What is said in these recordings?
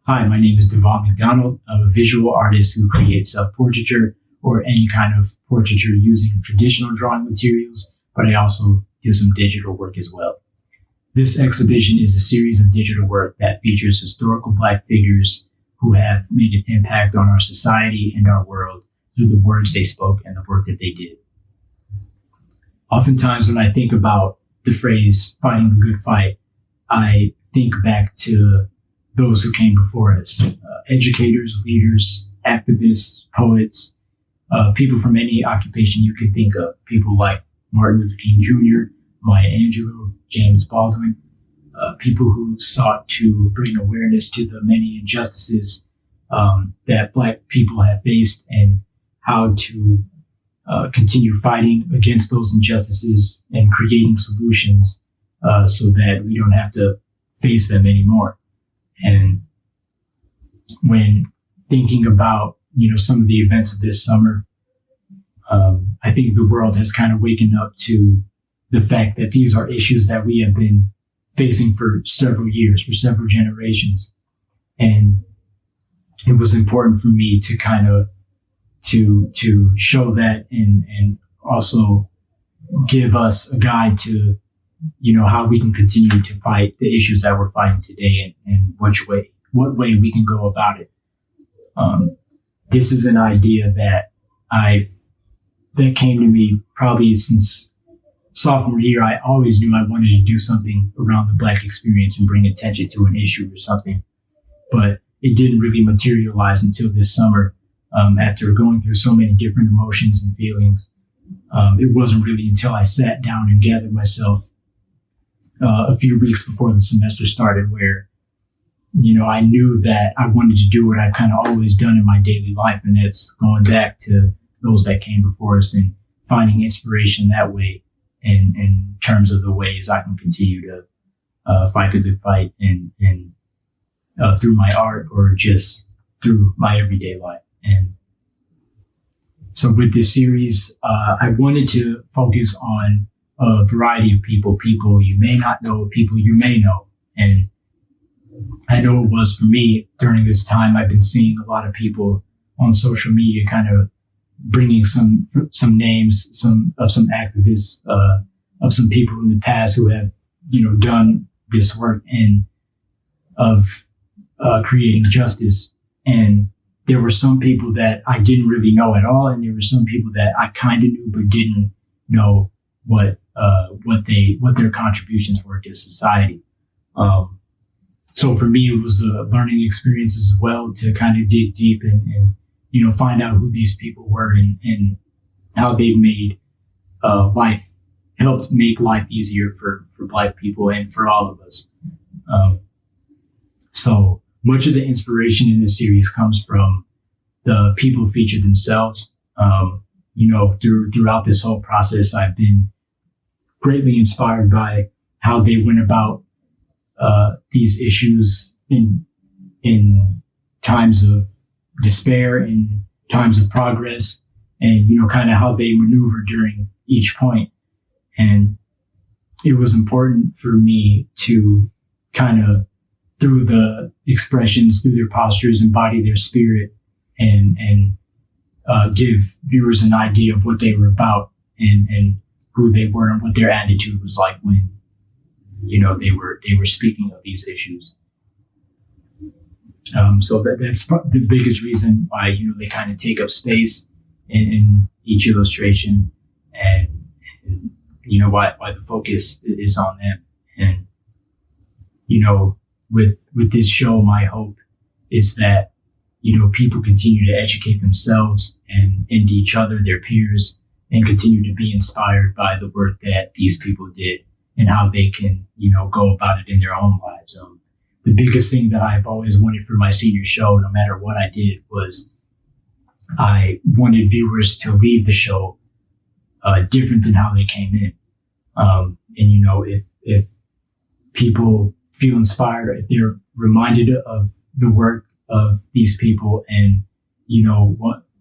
Hi, my name is Devon McDonald. I'm a visual artist who creates self-portraiture or any kind of portraiture using traditional drawing materials, but I also do some digital work as well. This exhibition is a series of digital work that features historical Black figures who have made an impact on our society and our world through the words they spoke and the work that they did. Oftentimes when I think about the phrase fighting the good fight, I think back to those who came before us, educators, leaders, activists, poets, people from any occupation you can think of, people like Martin Luther King Jr., Maya Angelou, James Baldwin, people who sought to bring awareness to the many injustices that Black people have faced and how to continue fighting against those injustices and creating solutions so that we don't have to face them anymore. And when thinking about, some of the events of this summer, I think the world has kind of waken up to the fact that these are issues that we have been facing for several years, for several generations. And it was important for me to kind of to show that and also give us a guide to how we can continue to fight the issues that we're fighting today and what way we can go about it. This is an idea that came to me probably since sophomore year. I always knew I wanted to do something around the Black experience and bring attention to an issue or something, but it didn't really materialize until this summer. After going through so many different emotions and feelings, it wasn't really until I sat down and gathered myself a few weeks before the semester started where, I knew that I wanted to do what I've kind of always done in my daily life. And that's going back to those that came before us and finding inspiration that way in terms of the ways I can continue to fight the good fight and through my art or just through my everyday life. And so with this series, I wanted to focus on a variety of people you may not know, people you may know. And I know it was for me during this time. I've been seeing a lot of people on social media kind of bringing some names, some activists, of some people in the past who have, done this work of creating justice. And there were some people that I didn't really know at all. And there were some people that I kind of knew, but didn't know what their contributions were to society. So for me, it was a learning experience as well to kind of dig deep and find out who these people were and how they've made helped make life easier for Black people and for all of us. So much of the inspiration in this series comes from the people featured themselves. Throughout this whole process, I've been greatly inspired by how they went about these issues in times of despair, in times of progress, and kind of how they maneuver during each point. And it was important for me to kind of, through the expressions, through their postures, embody their spirit and give viewers an idea of what they were about and who they were and what their attitude was like when, they were speaking of these issues. So that's the biggest reason why, they kind of take up space in each illustration and why the focus is on them. And, with this show, my hope is that, people continue to educate themselves and each other, their peers, and continue to be inspired by the work that these people did and how they can, go about it in their own lives. The biggest thing that I've always wanted for my senior show, no matter what I did, was I wanted viewers to leave the show different than how they came in. If people feel inspired, if they're reminded of the work of these people and,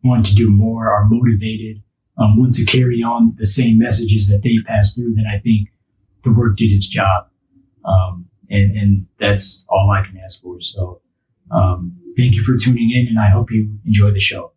want to do more, are motivated, want to carry on the same messages that they passed through, then I think the work did its job. And that's all I can ask for. So Thank you for tuning in, and I hope you enjoy the show.